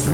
This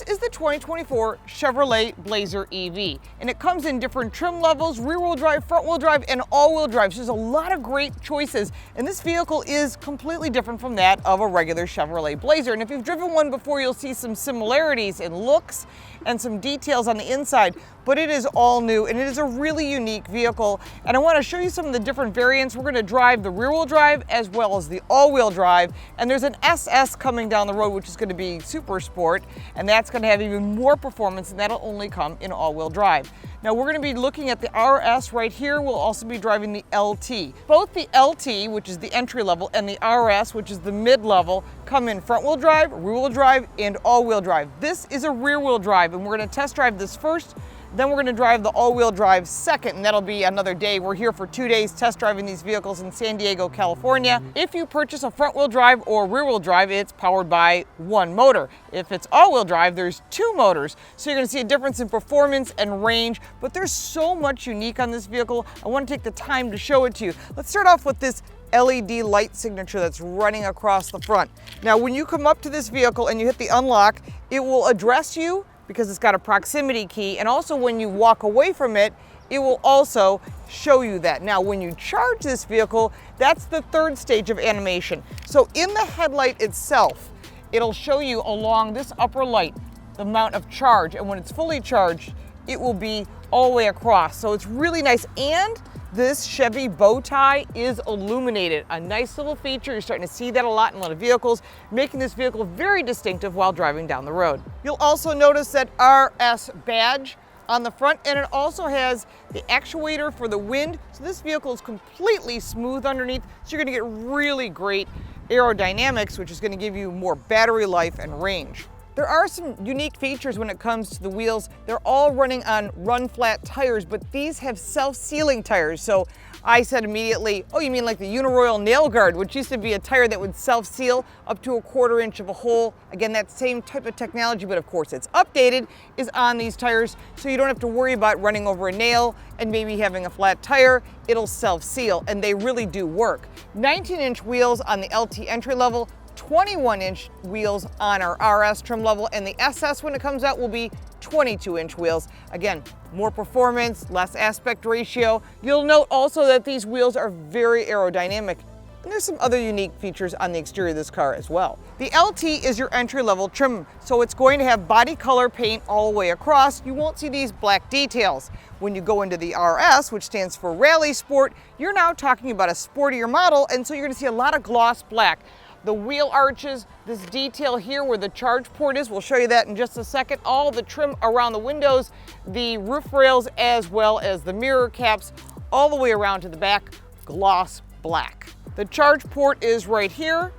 is the 2024 Chevrolet Blazer EV, and it comes in different trim levels, rear-wheel drive, front-wheel drive, and all-wheel drive. So there's a lot of great choices, and this vehicle is completely different from that of a regular Chevrolet Blazer. And if you've driven one before, you'll see some similarities in looks and some details on the inside, but it is all new, and it is a really unique vehicle. And I want to show you some of the different variants. We're going to drive the rear-wheel drive as well as the all-wheel drive, and there's an SS coming down the road, which is going to be super sport, and that's going to have even more performance, and that'll only come in all-wheel drive. Now we're going to be looking at the RS right here. We'll also be driving the LT. Both the LT, which is the entry level, and the RS, which is the mid-level, come in front-wheel drive, rear-wheel drive, and all-wheel drive. This is a rear-wheel drive, and we're going to test drive this first. Then we're going to drive the all-wheel drive second, and that'll be another day. We're here for 2 days test driving these vehicles in San Diego, California. If you purchase a front-wheel drive or rear-wheel drive, it's powered by one motor. If it's all-wheel drive, there's two motors. So you're going to see a difference in performance and range, but there's so much unique on this vehicle. I want to take the time to show it to you. Let's start off with this LED light signature that's running across the front. Now, when you come up to this vehicle and you hit the unlock, it will address you because it's got a proximity key, and also when you walk away from it, it will also show you that. Now, when you charge this vehicle, that's the third stage of animation. So in the headlight itself, it'll show you along this upper light the amount of charge, and when it's fully charged, it will be all the way across. So it's really nice, and this Chevy bow tie is illuminated. A nice little feature. You're starting to see that a lot in a lot of vehicles, making this vehicle very distinctive while driving down the road. You'll also notice that RS badge on the front, and it also has the actuator for the wind. So this vehicle is completely smooth underneath, so you're going to get really great aerodynamics, which is going to give you more battery life and range. There are some unique features when it comes to the wheels. They're all running on run-flat tires, but these have self-sealing tires. So I said immediately, oh, you mean like the Uniroyal nail guard, which used to be a tire that would self-seal up to 1/4 inch of a hole. Again, that same type of technology, but of course it's updated, is on these tires, so you don't have to worry about running over a nail and maybe having a flat tire. It'll self-seal, and they really do work. 19-inch wheels on the LT entry level, 21-inch wheels on our RS trim level, and the SS, when it comes out, will be 22-inch wheels. Again, more performance, less aspect ratio. You'll note also that these wheels are very aerodynamic, and there's some other unique features on the exterior of this car as well. The LT is your entry-level trim, so it's going to have body color paint all the way across. You won't see these black details. When you go into the RS, which stands for Rally Sport, you're now talking about a sportier model, and so you're going to see a lot of gloss black. The wheel arches, this detail here where the charge port is, we'll show you that in just a second. All the trim around the windows, the roof rails, as well as the mirror caps, all the way around to the back, gloss black. The charge port is right here.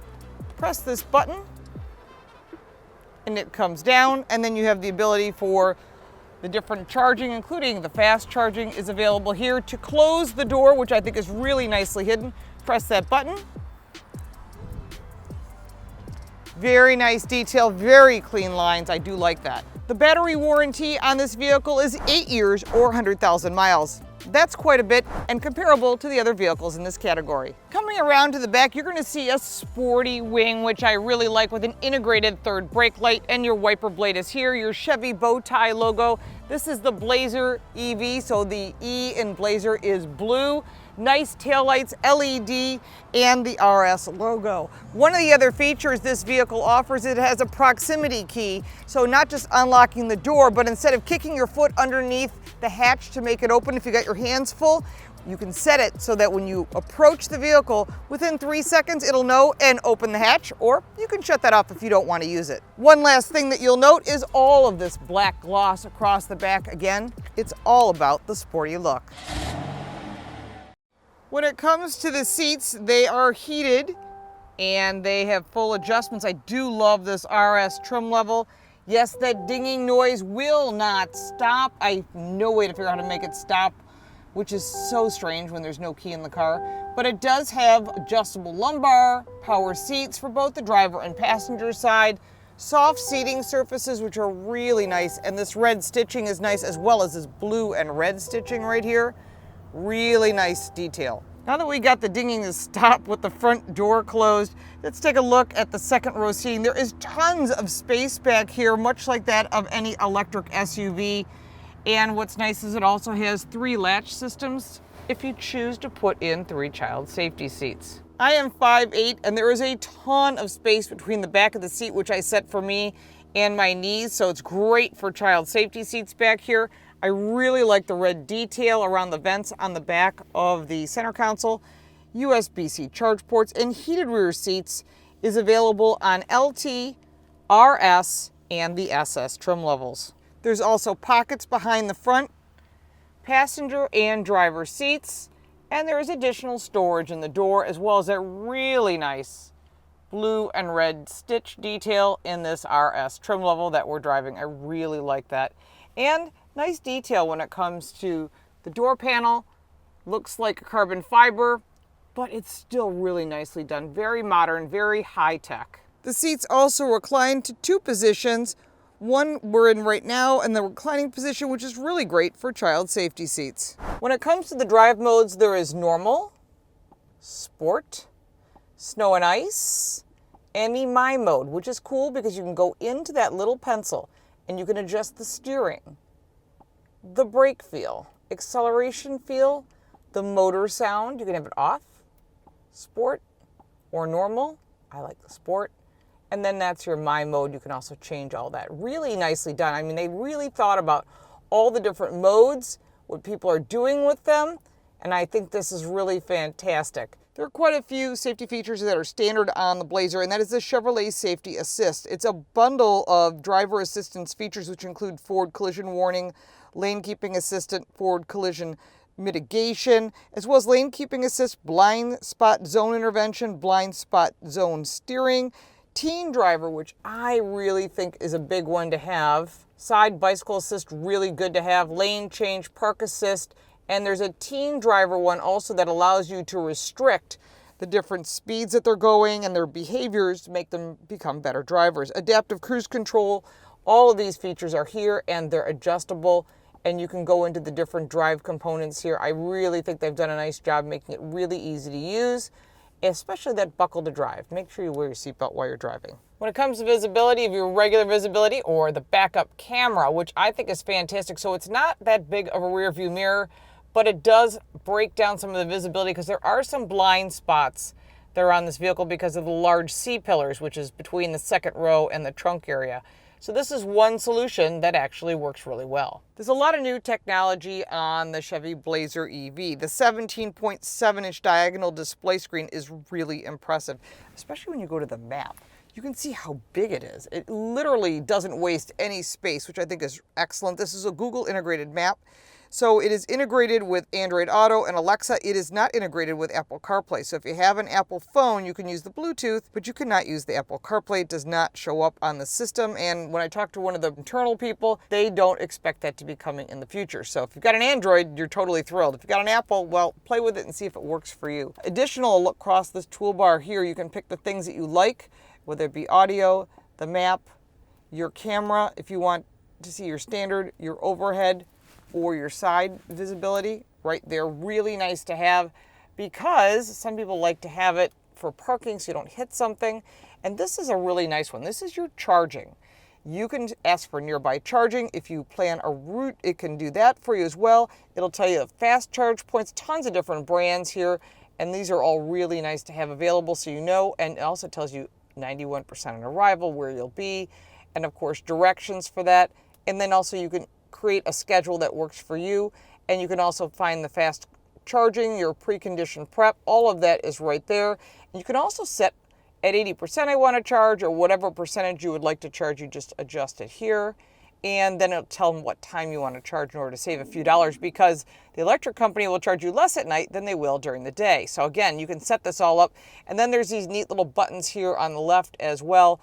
Press this button and it comes down, and then you have the ability for the different charging, including the fast charging, is available here. To close the door, which I think is really nicely hidden, press that button. Very nice detail, very clean lines. I do like that. The battery warranty on this vehicle is 8 years or 100,000 miles. That's quite a bit and comparable to the other vehicles in this category. Coming around to the back, you're going to see a sporty wing, which I really like, with an integrated third brake light, and your wiper blade is here, your Chevy bow tie logo. This is the Blazer EV, so the E in Blazer is blue. Nice taillights, LED, and the RS logo. One of the other features this vehicle offers, it has a proximity key. So not just unlocking the door, but instead of kicking your foot underneath the hatch to make it open if you got your hands full, you can set it so that when you approach the vehicle, within 3 seconds, it'll know and open the hatch, or you can shut that off if you don't want to use it. One last thing that you'll note is all of this black gloss across the back. Again, it's all about the sporty look. When it comes to the seats, they are heated and they have full adjustments. I do love this RS trim level. Yes, that dinging noise will not stop. I have no way to figure out how to make it stop, which is so strange when there's no key in the car. But it does have adjustable lumbar, power seats for both the driver and passenger side, soft seating surfaces, which are really nice, and this red stitching is nice, as well as this blue and red stitching right here. Really nice detail. Now that we got the dinging to stop with the front door closed, let's take a look at the second row seating. There is tons of space back here, much like that of any electric SUV. And what's nice is it also has 3 latch systems if you choose to put in 3 child safety seats. I am 5'8", and there is a ton of space between the back of the seat, which I set for me and my knees, so it's great for child safety seats back here. I really like the red detail around the vents on the back of the center console. USB-C charge ports and heated rear seats is available on LT, RS, and the SS trim levels. There's also pockets behind the front, passenger and driver seats, and there is additional storage in the door, as well as a really nice blue and red stitch detail in this RS trim level that we're driving. I really like that. And nice detail when it comes to the door panel. Looks like a carbon fiber, but it's still really nicely done. Very modern, very high tech. The seats also recline to 2 positions. One we're in right now, and the reclining position, which is really great for child safety seats. When it comes to the drive modes, there is normal, sport, snow and ice, and the My mode, which is cool because you can go into that little pencil and you can adjust the steering, the brake feel, acceleration feel, the motor sound. You can have it off, sport, or normal. I like the sport. And then that's your My mode. You can also change all that. Really nicely done. I mean, they really thought about all the different modes, what people are doing with them, and I think this is really fantastic. There are quite a few safety features that are standard on the Blazer, and that is the Chevrolet Safety Assist. It's a bundle of driver assistance features which include forward collision warning, lane keeping assistant, forward collision mitigation, as well as lane keeping assist, blind spot zone intervention, blind spot zone steering, teen driver, which I really think is a big one to have, side bicycle assist, really good to have, lane change, park assist, and there's a teen driver one also that allows you to restrict the different speeds that they're going and their behaviors to make them become better drivers. Adaptive cruise control, all of these features are here and they're adjustable, and you can go into the different drive components here. I really think they've done a nice job making it really easy to use, especially that buckle to drive. Make sure you wear your seatbelt while you're driving. When it comes to visibility, if your regular visibility or the backup camera, which I think is fantastic, so it's not that big of a rear view mirror, but it does break down some of the visibility because there are some blind spots that are on this vehicle because of the large C-pillars, which is between the second row and the trunk area. So this is one solution that actually works really well. There's a lot of new technology on the Chevy Blazer EV. The 17.7-inch diagonal display screen is really impressive, especially when you go to the map. You can see how big it is. It literally doesn't waste any space, which I think is excellent. This is a Google integrated map. So it is integrated with Android Auto and Alexa. It is not integrated with Apple CarPlay. So if you have an Apple phone, you can use the Bluetooth, but you cannot use the Apple CarPlay. It does not show up on the system. And when I talk to one of the internal people, they don't expect that to be coming in the future. So if you've got an Android, you're totally thrilled. If you've got an Apple, well, play with it and see if it works for you. Additional look across this toolbar here, you can pick the things that you like, whether it be audio, the map, your camera, if you want to see your standard, your overhead, or your side visibility right there. Really nice to have because some people like to have it for parking so you don't hit something. And this is a really nice one. This is your charging. You can ask for nearby charging. If you plan a route, it can do that for you as well. It'll tell you the fast charge points, tons of different brands here. And these are all really nice to have available so you know, and it also tells you 91% on arrival, where you'll be, and of course directions for that. And then also you can create a schedule that works for you, and you can also find the fast charging, your preconditioned prep, all of that is right there. And you can also set at 80% I want to charge, or whatever percentage you would like to charge, you just adjust it here. And then it'll tell them what time you want to charge in order to save a few dollars, because the electric company will charge you less at night than they will during the day. So again, you can set this all up. And then there's these neat little buttons here on the left as well.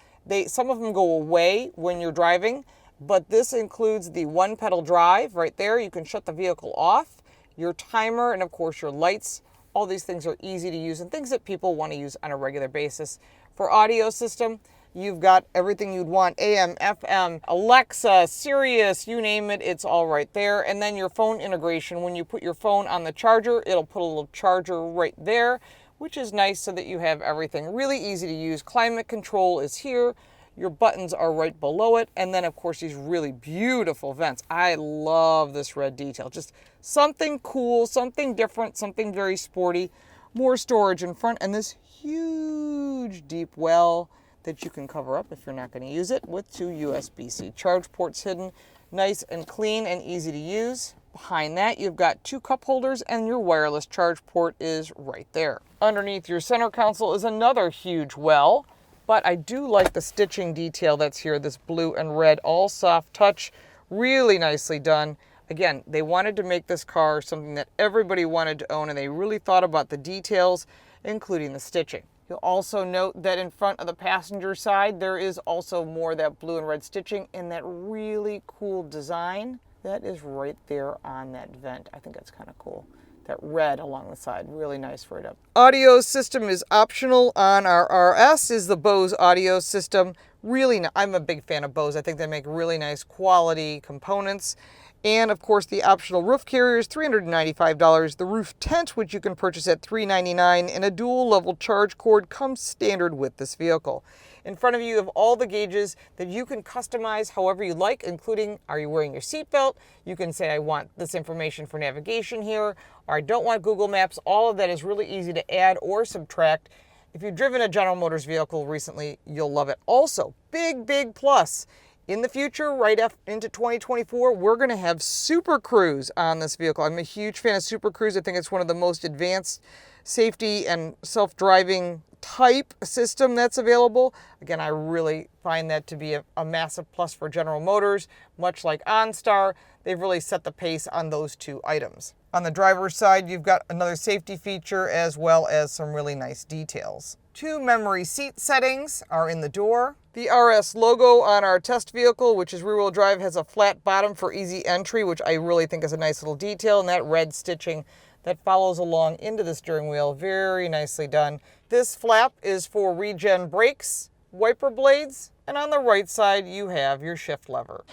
Some of them go away when you're driving, but this includes the one pedal drive right there. You can shut the vehicle off, your timer, and of course your lights. All these things are easy to use and things that people want to use on a regular basis. For audio system, You've got everything you'd want, AM, FM, Alexa, Sirius, you name it, it's all right there. And then your phone integration, when you put your phone on the charger, it'll put a little charger right there, which is nice so that you have everything really easy to use. Climate control is here. Your buttons are right below it. And then of course these really beautiful vents. I love this red detail. Just something cool, something different, something very sporty. More storage in front and this huge deep well that you can cover up if you're not going to use it with 2 USB-C charge ports hidden. Nice and clean and easy to use. Behind that, you've got 2 cup holders and your wireless charge port is right there. Underneath your center console is another huge well. But I do like the stitching detail that's here, this blue and red, all soft touch, really nicely done. Again, they wanted to make this car something that everybody wanted to own, and they really thought about the details, including the stitching. You'll also note that in front of the passenger side, there is also more of that blue and red stitching in that really cool design that is right there on that vent. I think that's kind of cool. That red along the side, really nice right up. Audio system is optional on our RS, is the Bose audio system. Really, I'm a big fan of Bose. I think they make really nice quality components. And of course the optional roof carrier is $395. The roof tent, which you can purchase at $399, and a dual level charge cord comes standard with this vehicle. In front of you have all the gauges that you can customize however you like, including, are you wearing your seatbelt? You can say, I want this information for navigation here, or I don't want Google Maps. All of that is really easy to add or subtract. If you've driven a General Motors vehicle recently, you'll love it. Also, big plus. In the future, right into 2024, we're going to have Super Cruise on this vehicle. I'm a huge fan of Super Cruise. I think it's one of the most advanced safety and self-driving type system that's available. Again, I really find that to be a massive plus for General Motors. Much like OnStar, they've really set the pace on those 2 items. On the driver's side, you've got another safety feature as well as some really nice details. 2 memory seat settings are in the door. The RS logo on our test vehicle, which is rear-wheel drive, has a flat bottom for easy entry, which I really think is a nice little detail, and that red stitching that follows along into the steering wheel, very nicely done. This flap is for regen brakes, wiper blades, and on the right side you have your shift lever.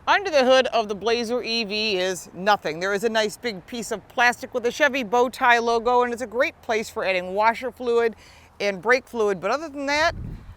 Under the hood of the Blazer EV is nothing. There is a nice big piece of plastic with a Chevy bow tie logo, and it's a great place for adding washer fluid and brake fluid. But other than that,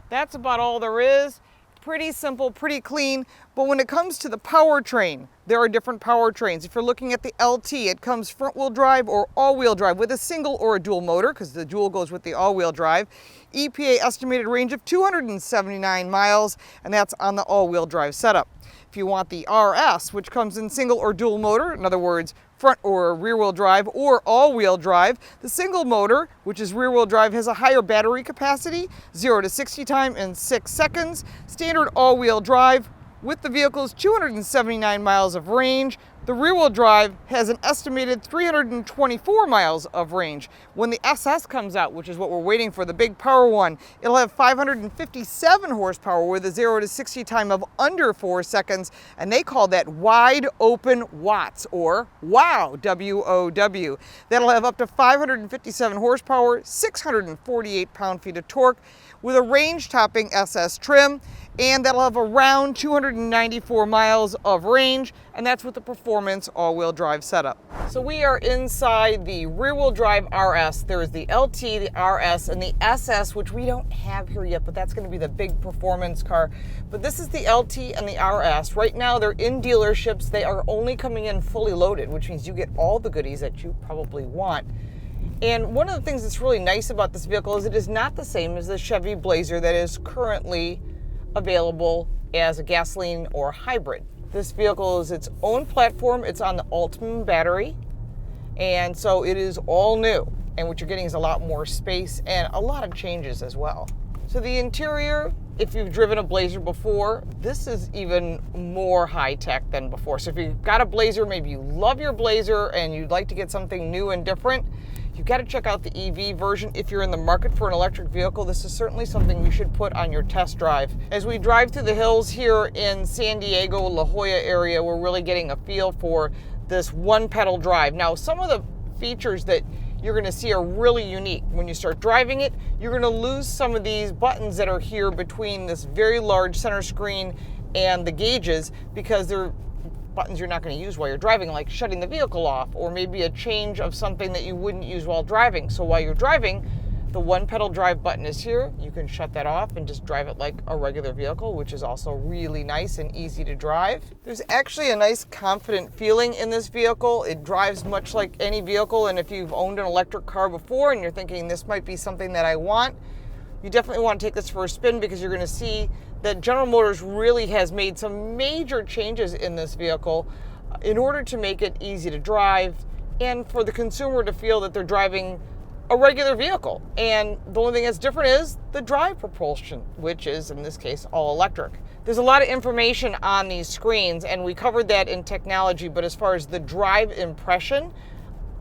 that's about all there is. Pretty simple, pretty clean. But when it comes to the powertrain, there are different powertrains. If you're looking at the LT, it comes front-wheel drive or all-wheel drive with a single or a dual motor, because the dual goes with the all-wheel drive. EPA estimated range of 279 miles, and that's on the all-wheel drive setup. If you want the RS, which comes in single or dual motor, in other words, front or rear-wheel drive or all-wheel drive, the single motor, which is rear-wheel drive, has a higher battery capacity, 0 to 60 time in 6 seconds. Standard all-wheel drive with the vehicle's 279 miles of range. The rear-wheel drive has an estimated 324 miles of range. When the SS comes out, which is what we're waiting for, the big power one, it'll have 557 horsepower with a 0 to 60 time of under 4 seconds, and they call that wide open watts, or WOW, W-O-W. That'll have up to 557 horsepower, 648 pound-feet of torque, with a range-topping SS trim, and that'll have around 294 miles of range, and that's with the Performance all-wheel drive setup. So we are inside the rear-wheel drive RS. There is the LT, the RS, and the SS, which we don't have here yet, but that's going to be the big performance car. But this is the LT and the RS. Right now they're in dealerships. They are only coming in fully loaded, which means you get all the goodies that you probably want. And one of the things that's really nice about this vehicle is it is not the same as the Chevy Blazer that is currently available as a gasoline or hybrid. This vehicle is its own platform. It's on the Ultium battery, and so it is all new. And what you're getting is a lot more space and a lot of changes as well. So the interior, if you've driven a Blazer before, this is even more high-tech than before. So if you've got a Blazer, maybe you love your Blazer and you'd like to get something new and different, you've got to check out the EV version. If you're in the market for an electric vehicle, this is certainly something you should put on your test drive. As we drive through the hills here in San Diego, La Jolla area, we're really getting a feel for this one-pedal drive. Now, some of the features that you're going to see are really unique. When you start driving it, you're going to lose some of these buttons that are here between this very large center screen and the gauges, because they're buttons you're not going to use while you're driving, like shutting the vehicle off, or maybe a change of something that you wouldn't use while driving. So while you're driving, the one pedal drive button is here. You can shut that off and just drive it like a regular vehicle, which is also really nice and easy to drive. There's actually a nice confident feeling in this vehicle. It drives much like any vehicle, and if you've owned an electric car before and you're thinking this might be something that I want, you definitely want to take this for a spin, because you're going to see that General Motors really has made some major changes in this vehicle in order to make it easy to drive and for the consumer to feel that they're driving a regular vehicle. And the only thing that's different is the drive propulsion, which is in this case all electric. There's a lot of information on these screens, and we covered that in technology, but as far as the drive impression,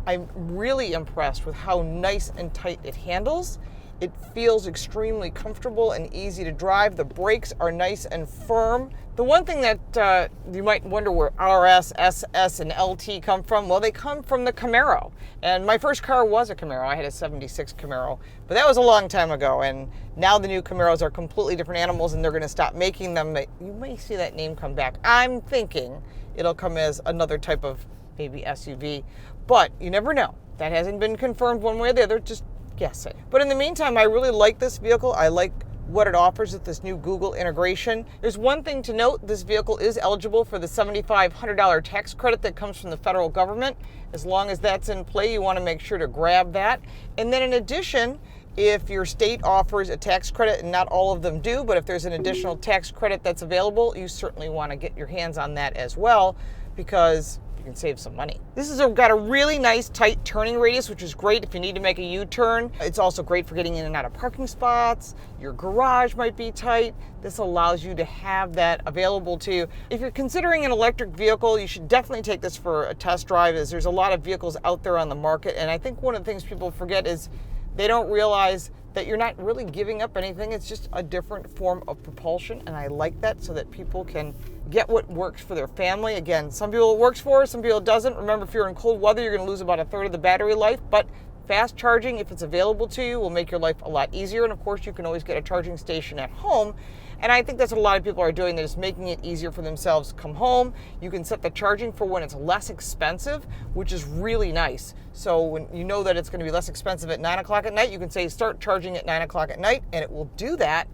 I'm really impressed with how nice and tight it handles. It feels extremely comfortable and easy to drive. The brakes are nice and firm. The one thing that you might wonder where RS, SS, and LT come from, well, they come from the Camaro. And my first car was a Camaro. I had a 76 Camaro, but that was a long time ago. And now the new Camaros are completely different animals, and they're going to stop making them. You may see that name come back. I'm thinking it'll come as another type of maybe SUV, but you never know. That hasn't been confirmed one way or the other, just guessing. But in the meantime, I really like this vehicle. I like what it offers with this new Google integration. There's one thing to note: this vehicle is eligible for the $7,500 tax credit that comes from the federal government. As long as that's in play, you want to make sure to grab that. And then in addition, if your state offers a tax credit, and not all of them do, but if there's an additional tax credit that's available, you certainly want to get your hands on that as well, because you can save some money. This has got a really nice tight turning radius, which is great if you need to make a U-turn. It's also great for getting in and out of parking spots. Your garage might be tight. This allows you to have that available to you. If you're considering an electric vehicle, you should definitely take this for a test drive, as there's a lot of vehicles out there on the market. And I think one of the things people forget is they don't realize that you're not really giving up anything. It's just a different form of propulsion, and I like that, so that people can get what works for their family. Again, some people it works for, some people it doesn't. Remember, if you're in cold weather, you're going to lose about a third of the battery life, but fast charging, if it's available to you, will make your life a lot easier. And of course, you can always get a charging station at home. And I think that's what a lot of people are doing. They're just making it easier for themselves. Come home, you can set the charging for when it's less expensive, which is really nice. So when you know that it's going to be less expensive at 9 o'clock at night, you can say start charging at 9 o'clock at night, and it will do that.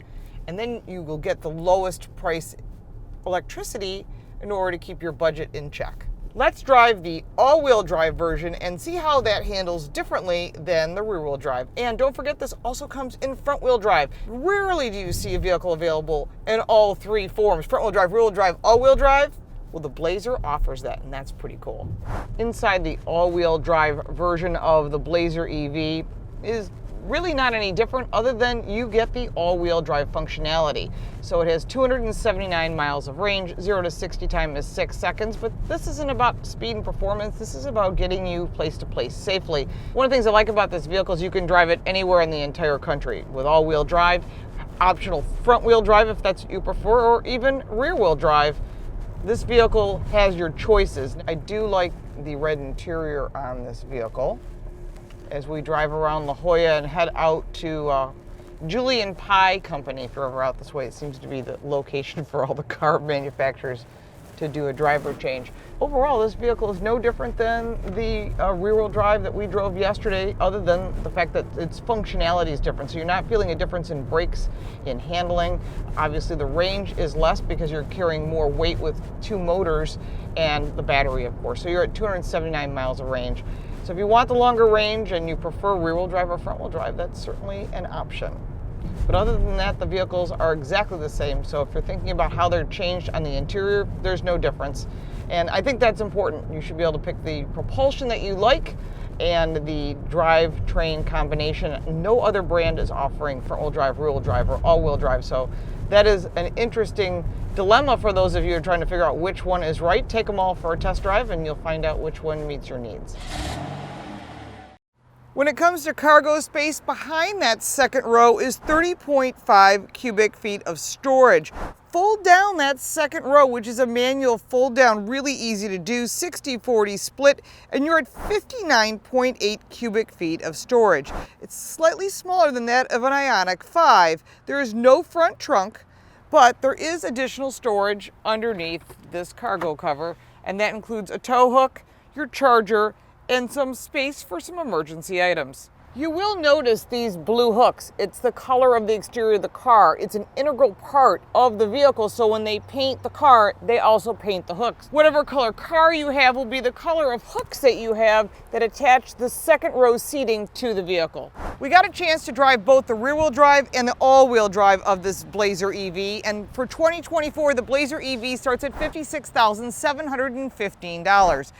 And then you will get the lowest price electricity in order to keep your budget in check. Let's drive the all-wheel drive version and see how that handles differently than the rear-wheel drive. And don't forget, this also comes in front-wheel drive. Rarely do you see a vehicle available in all three forms: front-wheel drive, rear-wheel drive, all-wheel drive. Well, the Blazer offers that, and that's pretty cool. Inside the all-wheel drive version of the Blazer EV is really not any different, other than you get the all-wheel drive functionality. So it has 279 miles of range. 0 to 60 time is 6 seconds, but this isn't about speed and performance. This is about getting you place to place safely. One of the things I like about this vehicle is you can drive it anywhere in the entire country with all-wheel drive, optional front-wheel drive if that's what you prefer, or even rear-wheel drive. This vehicle has your choices. I do like the red interior on this vehicle. As we drive around La Jolla and head out to Julian Pie Company, if you're ever out this way, it seems to be the location for all the car manufacturers to do a driver change. Overall, this vehicle is no different than the rear-wheel drive that we drove yesterday, other than the fact that its functionality is different. So you're not feeling a difference in brakes, in handling. Obviously, the range is less because you're carrying more weight with two motors and the battery, of course. So you're at 279 miles of range. So if you want the longer range and you prefer rear-wheel drive or front-wheel drive, that's certainly an option. But other than that, the vehicles are exactly the same. So if you're thinking about how they're changed on the interior, there's no difference. And I think that's important. You should be able to pick the propulsion that you like and the drivetrain combination. No other brand is offering front-wheel drive, rear-wheel drive, or all-wheel drive. So that is an interesting dilemma for those of you who are trying to figure out which one is right. Take them all for a test drive and you'll find out which one meets your needs. When it comes to cargo space, behind that second row is 30.5 cubic feet of storage. Fold down that second row, which is a manual fold down, really easy to do, 60-40 split, and you're at 59.8 cubic feet of storage. It's slightly smaller than that of an Ioniq 5. There is no front trunk, but there is additional storage underneath this cargo cover, and that includes a tow hook, your charger, and some space for some emergency items. You will notice these blue hooks. It's the color of the exterior of the car. It's an integral part of the vehicle, so when they paint the car, they also paint the hooks. Whatever color car you have will be the color of hooks that you have that attach the second row seating to the vehicle. We got a chance to drive both the rear-wheel drive and the all-wheel drive of this Blazer EV, and for 2024, the Blazer EV starts at $56,715.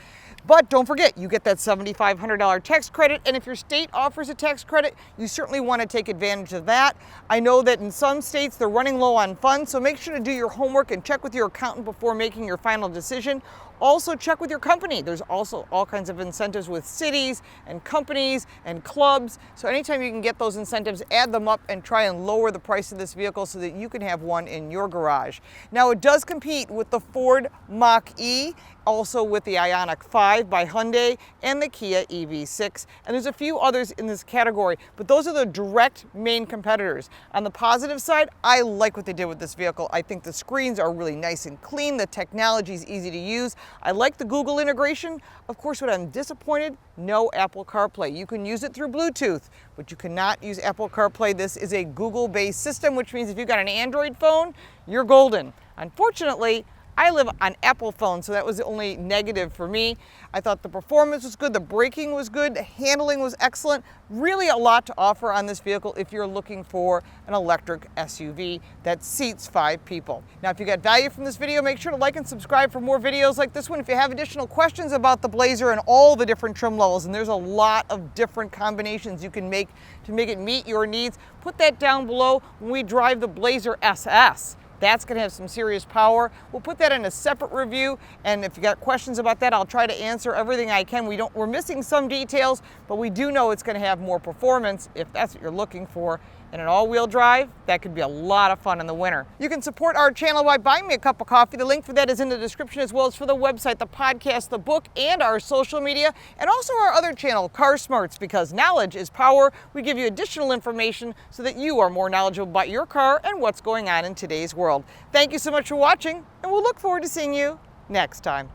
But don't forget, you get that $7,500 tax credit, and if your state offers a tax credit, you certainly want to take advantage of that. I know that in some states they're running low on funds, so make sure to do your homework and check with your accountant before making your final decision. Also check with your company. There's also all kinds of incentives with cities and companies and clubs. So anytime you can get those incentives, add them up and try and lower the price of this vehicle so that you can have one in your garage. Now it does compete with the Ford Mach-E, also with the Ioniq 5 by Hyundai and the Kia EV6. And there's a few others in this category, but those are the direct main competitors. On the positive side, I like what they did with this vehicle. I think the screens are really nice and clean. The technology is easy to use. I like the Google integration. Of course, what I'm disappointed, no Apple CarPlay. You can use it through Bluetooth, but you cannot use Apple CarPlay. This is a Google-based system, which means if you've got an Android phone, you're golden. Unfortunately, I live on Apple phones, so that was the only negative for me. I thought the performance was good, the braking was good, the handling was excellent. Really a lot to offer on this vehicle if you're looking for an electric SUV that seats 5 people. Now, if you got value from this video, make sure to like and subscribe for more videos like this one. If you have additional questions about the Blazer and all the different trim levels, and there's a lot of different combinations you can make to make it meet your needs, put that down below. When we drive the Blazer SS, that's going to have some serious power. We'll put that in a separate review, and if you got questions about that, I'll try to answer everything I can. We're missing some details, but we do know it's going to have more performance if that's what you're looking for. In an all-wheel drive, that could be a lot of fun in the winter. You can support our channel by buying me a cup of coffee. The link for that is in the description, as well as for the website, the podcast, the book, and our social media, and also our other channel, Car Smarts, because knowledge is power. We give you additional information so that you are more knowledgeable about your car and what's going on in today's world. Thank you so much for watching, and we'll look forward to seeing you next time.